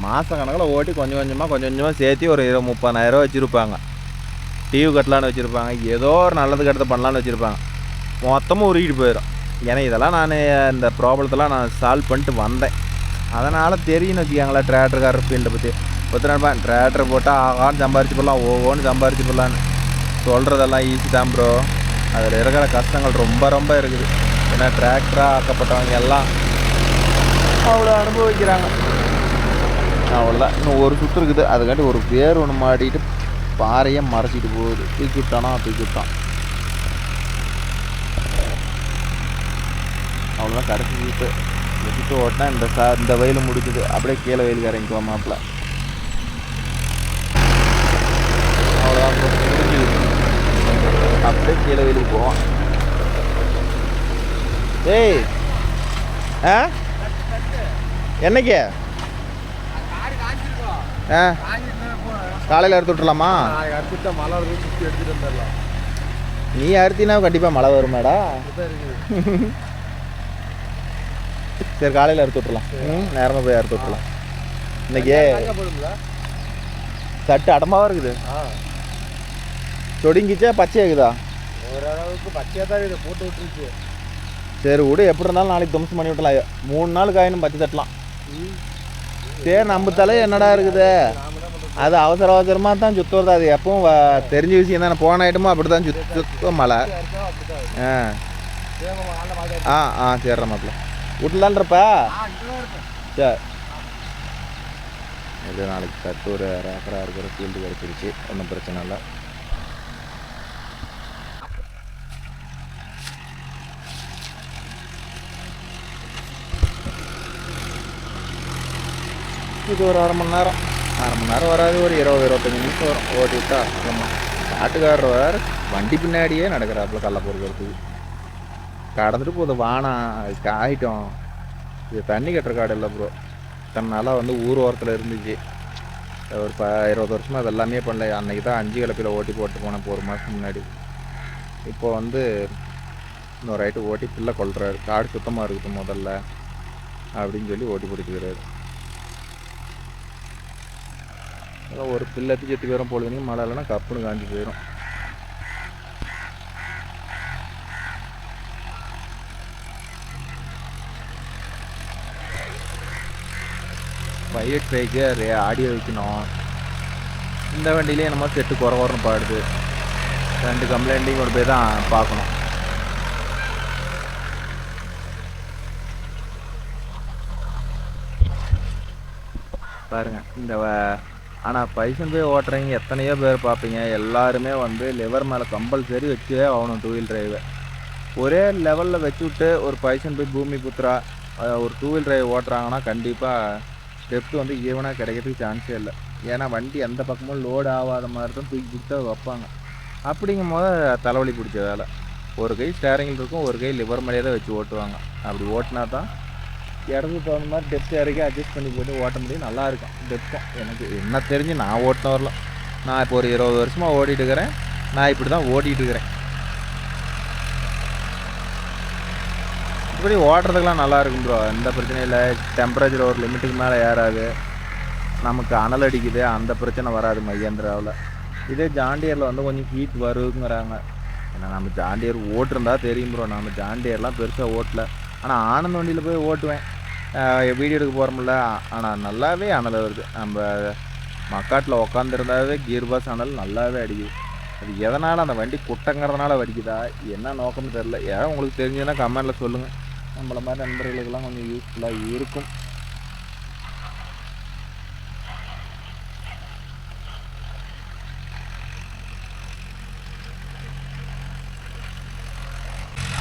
மாத கணக்கில் ஓட்டி கொஞ்சம் கொஞ்சமாக சேர்த்து ஒரு 30,000 வச்சுருப்பாங்க. டிவி கட்டலான்னு வச்சுருப்பாங்க, ஏதோ ஒரு நல்லது கட்டத்தை பண்ணலான்னு வச்சுருப்பாங்க. மொத்தமாக உருகிட்டு போயிடும். ஏன்னா இதெல்லாம் நான் இந்த ப்ராப்ளத்தெல்லாம் நான் சால்வ் பண்ணிட்டு வந்தேன். அதனால் தெரியும்னு வச்சுக்காங்களேன் டிராக்டர்காரர் ஃபீல்டை பற்றி. ஒருத்தர் டிராக்டர் போட்டால் ஆகான்னு சம்பாரிச்சு போடலாம், ஓன்னு சம்பாரிச்சு போடலான்னு சொல்கிறதெல்லாம் ஈஸி தான் ப்ரோ. அதில் இருக்கிற கஷ்டங்கள் ரொம்ப இருக்குது. ஏன்னா டிராக்டராக ஆக்கப்பட்டவங்க எல்லாம் அவ்வளோ அனுபவிக்கிறாங்க. அவ்வளோதான். இன்னும் ஒரு சுற்று இருக்குது. அதுக்காண்டி ஒரு வேர் ஒன்று மாட்டிட்டு பாறையை மறைச்சிட்டு போகுது. தூக்கி விட்டான். அவ்வளோதான் கடைசி சுற்று. இந்த சுற்று ஓட்டினா இந்த வயல் முடிக்குது. அப்படியே கீழே வயலுக்கு இறங்கிக்குவோம் மாப்பிள்ள. அவ்வளோதான் அப்படியே கீழே வயலுக்கு போவான். ஏய் என்னைக்கு காலையில் அறுத்து விட்டுலாமா? நீ அறுத்தினா கண்டிப்பாக மழை வருமாடா. சரி காலையில் அறுத்து விட்டுலாம். நேரமாக போய் அறுத்து விட்டுலாம். இன்னைக்கு தட்டு அடமாவாக இருக்குது. சொடிங்கிச்சா பச்சையாகுதா? ஓரளவுக்கு பச்சையாக தான் இருக்குது, போட்டு விட்டுருச்சு. சரி விடு, எப்படி இருந்தாலும் நாளைக்கு தும்சம் பண்ணி விட்டலாம். 3 நாள் காயினும் பச்சை தட்டலாம். சரி நம்ம தலை என்னடா இருக்குது, அது அவசரமாக தான் சுத்த வருது. அது எப்பவும் தெரிஞ்ச விஷயம் தானே. போன ஐட்டமும் அப்படி தான் சுத்தம் மழை. சரி மாப்பிள்ள வீட்டிலான்றப்ப சரி. எப்படி நாளைக்கு தட்டு ஒரு ரேக்கராக இருக்கிற ஃபீல்டு கிடச்சிருச்சு, ஒன்றும் பிரச்சனை இல்லை. இது ஒரு அரை மணி நேரம் வராது, ஒரு 20-25 நிமிஷம் வரும். ஓட்டி விட்டா ஆமாம். காட்டுக்காரர் வேறு வண்டி பின்னாடியே நடக்கிறாப்புல கடலை பொறுக்கிறதுக்கு. கடந்துட்டு போகுது வானம் ஆகிட்டோம். இது தண்ணி கட்டுற காடு இல்லை ப்ரோ. தன்னால வந்து ஊர் ஓரத்தில் இருந்துச்சு. ஒரு 20 வருஷமாக அது எல்லாமே பண்ணல. அன்றைக்கி தான் 5 கிளப்பில் ஓட்டி போட்டு போனேன் 1 மாதத்துக்கு முன்னாடி. இப்போ வந்து இன்னொரு ரைட்டு ஓட்டி பிள்ளை கொள்கிறாரு. காடு சுத்தமாக இருக்குது முதல்ல அப்படின்னு சொல்லி ஓட்டி போட்டுக்கிறாரு. ஒரு பிள்ளைத்து செத்து போயிடும் பொழுதுனையும். மழை இல்லைன்னா கப்புன்னு காஞ்சி போயிடும். பைலட் பைக்கு ஆடியோ வைக்கணும். இந்த வண்டியிலே நம்ம செட்டு குறவரன்னு பாடுது. 2 கம்ப்ளைண்ட்டையும் கொண்டு போய் தான் பார்க்கணும். பாருங்கள் இந்த ஆனால் பைசன் போய் ஓட்டுறவங்க எத்தனையோ பேர் பார்ப்பீங்க. எல்லாருமே வந்து லிவர் மேலே கம்பல்சரி வச்சே ஆகணும் 2 வீல் டிரைவை. ஒரே லெவலில் வச்சு விட்டு ஒரு பைசன் போய் பூமி புத்திரா ஒரு 2 வீல் டிரைவ் ஓட்டுறாங்கன்னா கண்டிப்பாக டெப்த் வந்து ஈவனாக கிடைக்கிறதுக்கு சான்ஸே இல்லை. ஏன்னா வண்டி எந்த பக்கமும் லோடு ஆகாத மாதிரி தான் தூக்கி கொடுத்து வைப்பாங்க. அப்படிங்கும் போது தலைவலி பிடிச்ச வேலை. ஒரு கை ஸ்டேரிங்கில் இருக்கும், ஒரு கை லிவர் மேலேயே தான் வச்சு ஓட்டுவாங்க. அப்படி ஓட்டினா தான் இடத்துக்கு தகுந்த மாதிரி டெப்த் இறக்கி அட்ஜஸ்ட் பண்ணி போட்டு ஓட்ட முடியும். நல்லாயிருக்கும் டெப்த்தும். எனக்கு என்ன தெரிஞ்சு நான் ஓட்டின வரலாம். நான் இப்போ ஒரு 20 வருஷமாக ஓட்டிகிட்டு இருக்கிறேன். நான் இப்படி தான் ஓட்டிகிட்டு இருக்கிறேன். இப்படி ஓட்டுறதுக்கெலாம் நல்லா இருக்கும் ப்ரோ. எந்த பிரச்சனையும் இல்லை. டெம்பரேச்சர் ஒரு லிமிட்டுக்கு மேலே ஏறாது. நமக்கு அனல் அடிக்குது, அந்த பிரச்சனை வராது மகேந்திராவில். இதே ஜாண்டியரில் வந்து கொஞ்சம் ஹீட் வருங்கிறாங்க. ஏன்னா நம்ம ஜாண்டியர் ஓட்டிருந்தா தெரியும் ப்ரோ. நம்ம ஜாண்டியர்லாம் பெருசாக ஓட்டல. ஆனால் ஆனந்த வண்டியில் போய் ஓட்டுவேன். வீடியோ எடுக்க போகிறோம்ல, ஆனால் நல்லாவே அனல் வருது. நம்ம மக்காட்டில் உக்காந்துருந்தாவே கியர் பாஸ் அனல் நல்லாவே அடிக்குது. அது எதனால் அந்த வண்டி குட்டங்கிறதுனால வடிக்குதா என்ன நோக்கம்னு தெரில. யாரும் உங்களுக்கு தெரிஞ்சதுன்னா கமெண்டில் சொல்லுங்கள். நம்மளை மாதிரி நண்பர்களுக்கெல்லாம் கொஞ்சம் யூஸ்ஃபுல்லாக இருக்கும்.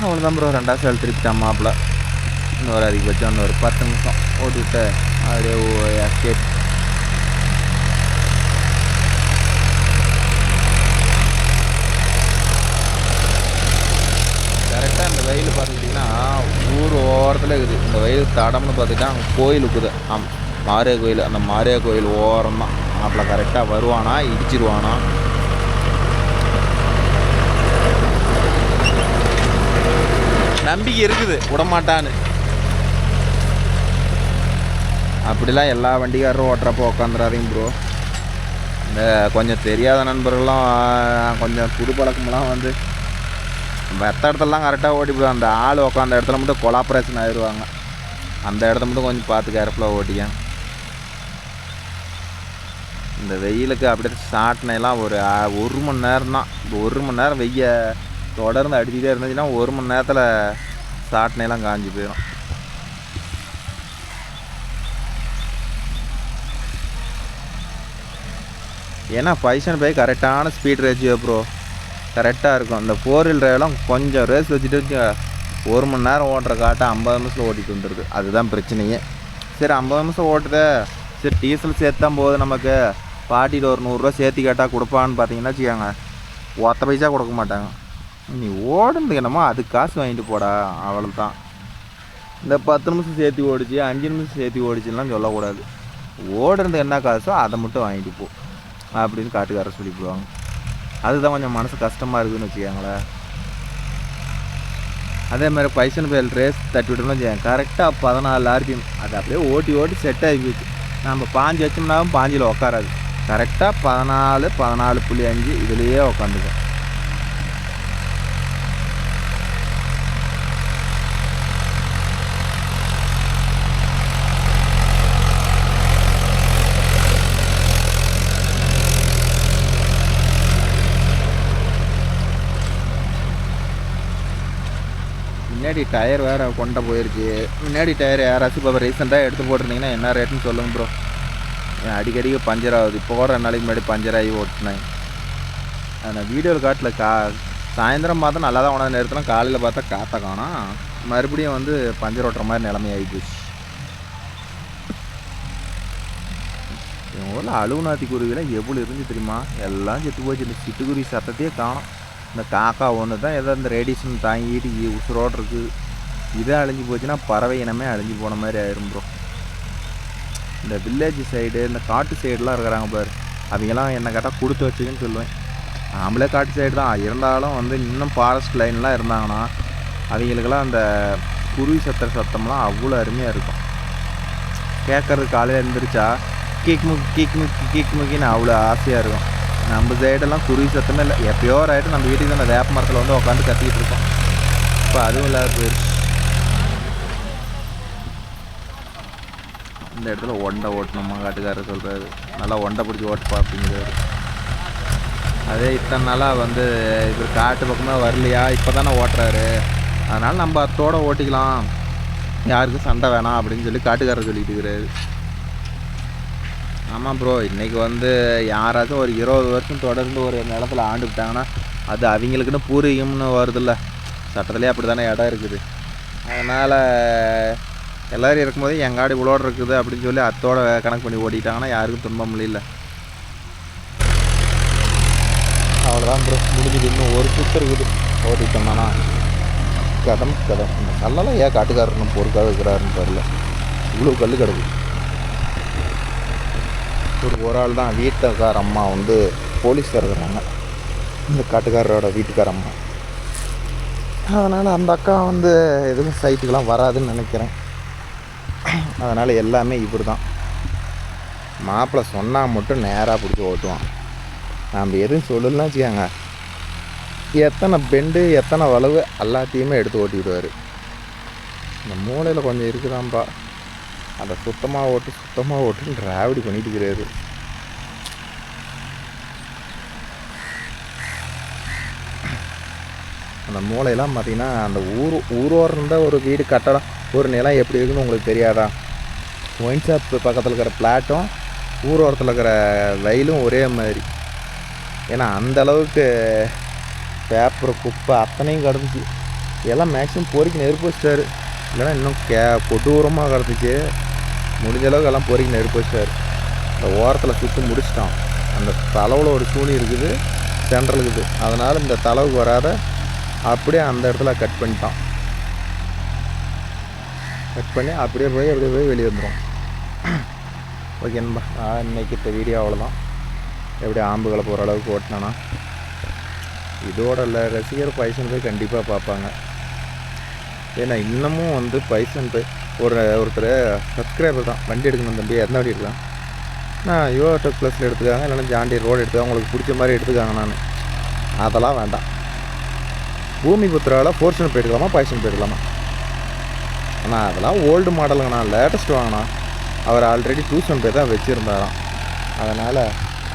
அவ்வளோதான் ப்ரோ. 2வது சேல் திருப்பிட்டான் மாப்பிள்ள. இன்னொரு அதிகபட்சம் இன்னொரு 10 நிமிஷம் ஓட்டிவிட்டு அப்படியே எஸ்கேப். கரெக்டாக இந்த வெயில் பார்த்துக்கிட்டிங்கன்னா ஊர் ஓரத்தில் இருக்குது. இந்த வெயில் தடம்னு பார்த்துக்கிட்டா அங்கே கோயில் இருக்குது. மாரியா கோயில். அந்த மாரியா கோயில் ஓரம் தான். மாப்பிள்ள கரெக்டாக வருவானா இடிச்சிருவானா. நம்பிக்கை இருக்குது விடமாட்டான்னு. அப்படிலாம் எல்லா வண்டிக்காரரும் ஓட்டுறப்போ உட்காந்துடாதீங்க ப்ரோ. இந்த கொஞ்சம் தெரியாத நண்பர்கள்லாம் கொஞ்சம் புது பழக்கமெல்லாம் வந்து மற்ற இடத்துலலாம் கரெக்டாக ஓட்டி போய் அந்த ஆள் உட்காந்த இடத்துல மட்டும் கொலாபரேஷன் ஆயிடுவாங்க. அந்த இடத்த மட்டும் கொஞ்சம் பார்த்து கேர்ஃபுல்லாக ஓட்டிக்க. இந்த வெயிலுக்கு அப்படியே சாட்டினெல்லாம் ஒரு மணி நேரம் தான். இப்போ 1 மணி நேரம் வெய்ய தொடர்ந்து அடிச்சுட்டே இருந்துச்சுன்னா 1 மணி நேரத்தில் சாட்டினெல்லாம் காஞ்சி போயிடும். ஏன்னா 5 கரெக்டான ஸ்பீட் ரேஷியோ ப்ரோ கரெக்டாக இருக்கும். இந்த 4 வீல் டிரைவெலாம் கொஞ்சம் ரேஸ் வச்சுட்டு 1 மணி நேரம் ஓட்டுற காட்டை 50 நிமிஷத்தில் ஓட்டிகிட்டு வந்துடுது. அதுதான் பிரச்சனையே. சரி 50 நிமிஷம் ஓட்டுதே, சரி டீசல் சேர்த்து தான் போகுது நமக்கு, பாட்டியில் ஒரு 100 ரூபா சேர்த்து கேட்டால் கொடுப்பான்னு பார்த்தீங்கன்னா வச்சுக்கோங்க, ஒத்த பைசா கொடுக்க மாட்டாங்க. நீ ஓடுனதுக்கு என்னமோ அதுக்கு காசு வாங்கிட்டு போடா, அவ்வளோ தான். இந்த 10 நிமிஷம் சேர்த்து ஓடிச்சு 5 நிமிஷம் சேர்த்து ஓடிச்சுலாம் சொல்லக்கூடாது. ஓடுறது என்ன காசோ அதை மட்டும் வாங்கிட்டு போ அப்படின்னு காட்டுக்காரர் சொல்லிவிடுவாங்க. அதுதான் கொஞ்சம் மனசு கஷ்டமாக இருக்குதுன்னு வச்சுக்கோங்களேன். அதே மாதிரி 5 ரேஸ் தட்டி விட்டோம்னு வச்சுக்கோங்க, கரெக்டாக 14 RPM. அது அப்படியே ஓட்டி ஓட்டி செட் ஆகி போச்சு. நம்ம 5 வச்சோம்னாலும் 5ல் உட்காராது. கரெக்டாக 14, 14.5 இதுலேயே உட்காந்துக்கும். முன்னாடி டயர் வேறு கொண்ட போயிருக்கு. முன்னாடி டயர் யாராச்சும் இப்போ ரீசெண்டாக எடுத்து போட்டிருந்தீங்கன்னா என்ன ரேட்டுன்னு சொல்லுங்க ப்ரோ. அடிக்கடிக்கு பஞ்சர் ஆகுது. இப்போ கூட 2 நாளைக்கு முன்னாடி பஞ்சர் ஆகி ஓட்டினேன். நான் வீடியோவில் காட்டில் சாயந்தரம் பார்த்தா நல்லா தான் உணவு நிறுத்தினா, காலையில் பார்த்தா காற்றை காணோம். மறுபடியும் வந்து பஞ்சர் ஓட்டுற மாதிரி நிலைமை ஆகிப்போச்சு. எங்கள் ஊரில் அழுவுநாத்தி குருவிலாம் எவ்வளோ இருந்து தெரியுமா, எல்லாம் செத்து போச்சு. இந்த சிட்டுக்குருவி சத்தத்தையே காணோம். இந்த காக்கா ஒன்று தான் ஏதோ இந்த ரேடியேஷன் தாங்கிட்டு உசுரோடு இருக்குது. இதே அழிஞ்சு போச்சுன்னா பறவை இனமே அழிஞ்சு போன மாதிரி ஆயிரும் ப்ரோ. இந்த வில்லேஜ் சைடு இந்த காட்டு சைடெலாம் இருக்கிறாங்க பாரு, அவங்கெல்லாம் என்ன கேட்டால் கொடுத்து வச்சுக்குன்னு சொல்லுவேன். நாமளே காட்டு சைடு தான் இருந்தாலும் வந்து இன்னும் ஃபாரஸ்ட் லைன்லாம் இருந்தாங்கன்னா அவங்களுக்கெல்லாம் அந்த குருவி சத்தம்லாம் அவ்வளோ அருமையாக இருக்கும். கேட்குறது காலையில் எழுந்திரிச்சா கீக் முக்கின்னு அவ்வளோ ஆசையாக இருக்கும். நம்ம சைடெல்லாம் குருவி சத்தமே இல்லை. எப்பயோ ஒரு ஆகிட்டு நம்ம வீட்டுக்கு அந்த வேப்ப மரத்தில் வந்து உட்காந்து கத்திக்கிட்டு இருக்கோம். இப்போ அதுவும் இல்லாத போயிடுச்சு. இந்த இடத்துல ஒண்டை ஓட்டணுமா காட்டுக்காரர் சொல்கிறாரு. நல்லா ஒண்டை பிடிச்சி ஓட்டு பார்ப்பீங்கிறாரு. அதே இத்தனை நாளாக வந்து இவர் காட்டு பக்கமே வரலையா, இப்போ தானே ஓட்டுறாரு, அதனால் நம்ம அத்தோடு ஓட்டிக்கலாம், யாருக்கும் சண்டை வேணாம் அப்படின்னு சொல்லி காட்டுக்காரர் சொல்லிட்டு இருக்கிறாரு. ஆமாம் ப்ரோ, இன்றைக்கி வந்து யாராச்சும் ஒரு 20 வருஷம் தொடர்ந்து ஒரு நிலத்தில் ஆண்டு விட்டாங்கன்னா அது அவங்களுக்குன்னு பூர்வீகம்னு வருதில்ல, சட்டத்துலேயே அப்படி தானே இடம் இருக்குது. அதனால் எல்லோரும் இருக்கும்போது எங்காடு இவ்வளோடு இருக்குது அப்படின்னு சொல்லி அத்தோட கணக்கு பண்ணி ஓட்டிட்டாங்கன்னா யாருக்கும் துன்பம் இல்லை. அவ்வளோதான் ப்ரோ, முடிஞ்சுது. இன்னும் ஒரு சுற்று இருக்குது, ஓட்டிட்டோம்னா கதம். இந்த கல்லெல்லாம் ஏன் காட்டுக்காரன்னு பொறுக்காக இருக்கிறாருன்னு தெரியல. இவ்வளோ கல் கிடக்குது. ஒரு ஆள் தான் வீட்டுக்கார அம்மா வந்து போலீஸாக இருக்கிறாங்க, இந்த காட்டுக்காரரோட வீட்டுக்கார அம்மா. அதனால் அந்த அக்கா வந்து எதுவும் சைட்டுக்கெலாம் வராதுன்னு நினைக்கிறேன். அதனால் எல்லாமே இவர் தான். மாப்பிள்ளை சொன்னால் மட்டும் நேராக பிடிச்சி ஓட்டுவான். நம்ம எதுவும் சொல்லலாம் வச்சுக்காங்க, எத்தனை பெண்டு எத்தனை வளவு எல்லாத்தையுமே எடுத்து ஓட்டிவிடுவார். இந்த மூளையில் கொஞ்சம் இருக்குதான்ப்பா, அதை சுத்தமாக ஓட்டுன்னு டிராவடி பண்ணிட்டு இருக்கிறாரு. அந்த மூளையெல்லாம் பார்த்தீங்கன்னா அந்த ஊரோரம் இருந்தால் ஒரு வீடு கட்டடம் ஒரு நிலம் எப்படி இருக்குன்னு உங்களுக்கு தெரியாதா? ஒயின் ஷாப் பக்கத்தில் இருக்கிற பிளாட்டும் ஊரோரத்தில் இருக்கிற வயலும் ஒரே மாதிரி. ஏன்னா அந்தளவுக்கு பேப்பர் குப்பை அத்தனையும் கிடந்துச்சு. எல்லாம் மேக்ஸிமம் பொறிக்கு நெருப்பு வச்சிட்டாரு, இல்லைன்னா இன்னும் கொடூரமாக கிடந்துச்சு. முடிஞ்ச அளவுக்கு எல்லாம் பொறுக்கி நெருப்பு வச்சார். இந்த ஓரத்தில் சுற்றி முடிச்சிட்டான். அந்த தளவில் ஒரு சூனி இருக்குது, சென்ட்ரல் இருக்குது. அதனால் இந்த தளவுக்கு வராத அப்படியே அந்த இடத்துல கட் பண்ணிட்டான். கட் பண்ணி அப்படியே போய் வெளியே வந்துடும். ஓகே நண்பா, இன்றைக்கி இந்த வீடியோ அவ்வளோதான். எப்படி ஆம்புகளை போகிற அளவுக்கு ஓட்டினானா. இதோட ரசிகர் பைசன் போய் கண்டிப்பாக பார்ப்பாங்க. ஏன்னா இன்னமும் வந்து பைசன் போய் ஒருத்தர் சப்ஸ்கிரைபர் தான் வண்டி எடுக்கணும் தம்பி, எந்த வண்டி எடுக்கலாம், நான் யுவோ டெக் ப்ளஸில் எடுத்துக்காங்க, இல்லைன்னா ஜாண்டி ரோடு எடுத்துக்காங்க, உங்களுக்கு பிடிச்ச மாதிரி எடுத்துக்காங்க. நான் அதெல்லாம் வேண்டாம். பூமிபுத்திராவில் ஃபோர்ச்சுனர் போயிட்டுக்கலாமா, பைசன் போயிட்டுக்கலாமா? ஆனால் அதெல்லாம் ஓல்டு மாடலுங்கண்ணா, லேட்டஸ்ட் வாங்கினா. அவர் ஆல்ரெடி 275 தான் வச்சுருந்தாராம். அதனால்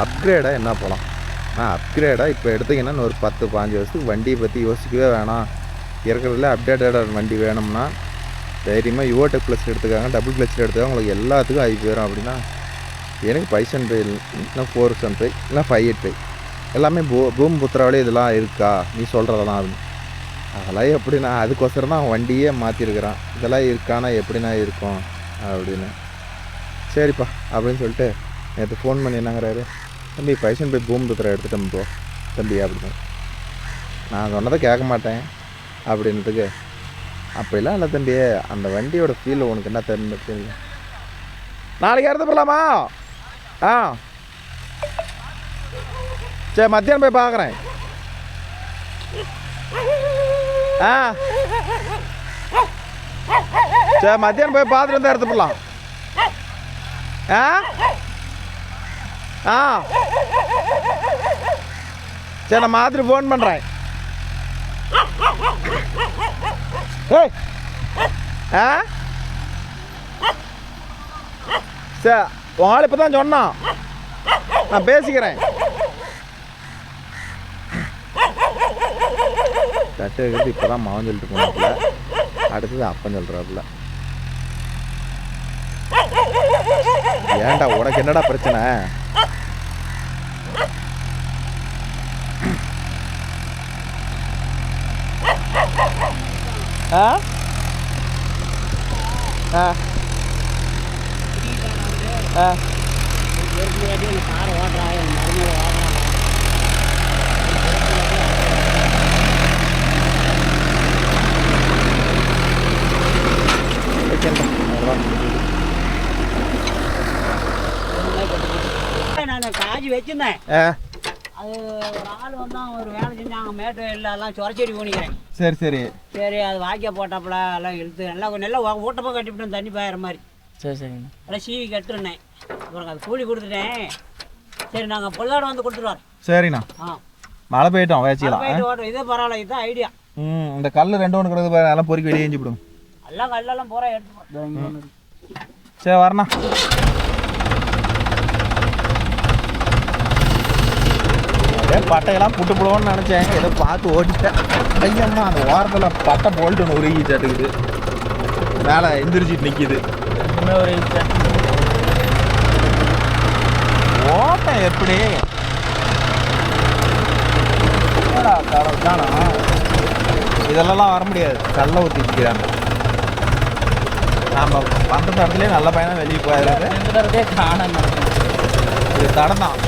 அப்கிரேடாக என்ன போகலாம். அப்கிரேடாக இப்போ எடுத்திங்கன்னா ஒரு 10-15 வருஷத்துக்கு வண்டியை பற்றி யோசிக்கவே வேணாம். இருக்கிறதுல அப்டேட்டட் வண்டி வேணும்னா தைரியமாக யுவோ டெக் ப்ளஸ் எடுத்துக்காங்க, டபுள் கிளச்சில் எடுத்துக்காங்க, உங்களுக்கு எல்லாத்துக்கும் ஆகி போயிடும். அப்படின்னா எனக்கு 575 இல்லைன்னா 475 இல்லைனா 585 எல்லாமே பூமிபுத்திராவிலே இதெல்லாம் இருக்கா நீ சொல்கிறதெல்லாம் அப்படின்னு. அதெல்லாம் எப்படின்னா அதுக்கோசரம் தான் வண்டியே மாற்றிருக்கிறான். இதெல்லாம் இருக்கானா எப்படின்னா இருக்கும் அப்படின்னு. சரிப்பா அப்படின்னு சொல்லிட்டு நேற்று ஃபோன் பண்ணி என்னங்கிறாரு, தம்பி 575 பூமிபுத்திரா எடுத்துட்டோம் ப்ரோ தம்பி அப்படின்னு. நான் சொன்னதை கேட்க மாட்டேன் அப்படின்றதுக்கு, அப்படிலாம் இல்லை தம்பி, அந்த வண்டியோட ஃபீல் உனக்கு என்ன தெரியும். நாளைக்கு எடுத்து போகலாமா? சரி மத்தியானம் போய் பார்க்குறேன். சரி மத்தியானம் போய் பார்த்துட்டு வந்து எடுத்து போடலாம். சரி நான் மாத்திரம் ஃபோன் பண்ணுறேன். சரி உங்களை இப்போ தான் சொன்னான், நான் பேசிக்கிறேன். தட்டு வைக்கிறது இப்போ தான் மாவன் சொல்லிட்டு போனாப்புல, அடுத்தது அப்பன் சொல்கிறாப்புல. ஏன்டா உனக்கு என்னடா பிரச்சனை? நான் காஜி வச்சிருந்தேன். அது ஒரு ஆள் வந்தான், ஒரு வேலை செஞ்சாங்க, மேட்டு எல்லாம் சொரச்செடி ஊனிக்கிறேன். சரி சரி சரி அது வாய்க்கா போட்டாப்புல எல்லாம் இழுத்து நல்லா ஊட்டப்போ கட்டிவிட்டேன், தண்ணி பாயிற மாதிரி. சரி சரிங்க. எல்லாம் சீவி கட்டுருந்தேன். அப்புறம் அது கூலி கொடுத்துட்டேன். சரி நாங்கள் பொள்ளாட வந்து கொடுத்துருவார். சரிண்ணா. மழை போயிட்டோம் வச்சுக்கலாம். ஓட்டம் இதே பரவாயில்ல, இதுதான் ஐடியா. இந்த கல் 2 கிடக்குது, நல்லா பொறுக்கி வெளியே எஞ்சிவிடும். எல்லாம் கல்லெல்லாம் பூரா எடுத்து. சரி வரண்ணா. பட்டையெல்லாம் புட்டு போடுவோன்னு நினச்சேன், ஏதோ பார்த்து ஓட்டிட்டேன். ஐயம்மா அந்த வாரத்தில் பட்டை போல்ட்டு ஒன்று உருகி சட்டுக்குது, மேலே எந்திரிச்சிட்டு நிற்கிது. ஓட்டம் எப்படி தானா இதெல்லாம் வர முடியாது, கல்லை ஊற்றி வச்சுக்கிறாங்க. நாம் பந்த தடத்துலேயே நல்ல பையனாக வெளியே போயிடுறது. காணம் இது தடம் தான்,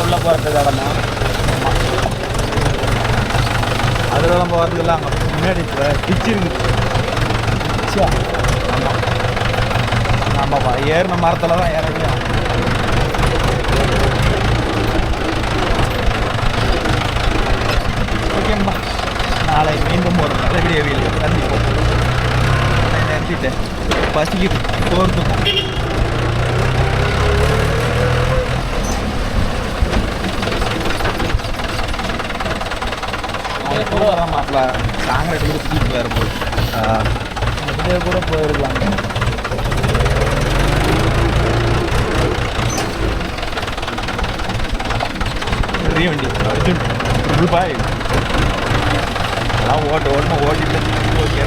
உள்ள போகிறது தடம் தான். அதில் தான் போகிறதுல அங்கே முன்னாடி பிச்சிருக்கு. ஆமாம் ஆமாப்பா, ஏறின மரத்தில் தான் இறங்கலாம். ஓகேம்மா, நாளை மீண்டும் ஒரு நல்ல வீடியோவில் சந்திப்போம். நிறுத்திட்டேன், பசிக்குது, சோர்த்துக்கும். கூட வர மாப்பிள்ள காங்கிரீட் கூட சீட் வேறு போய் இதே கூட போயிருக்கலாங்க. பெரிய வண்டி அர்ஜுன் ரூபாய் அதெல்லாம் ஓட்டிட்டு ஓகே.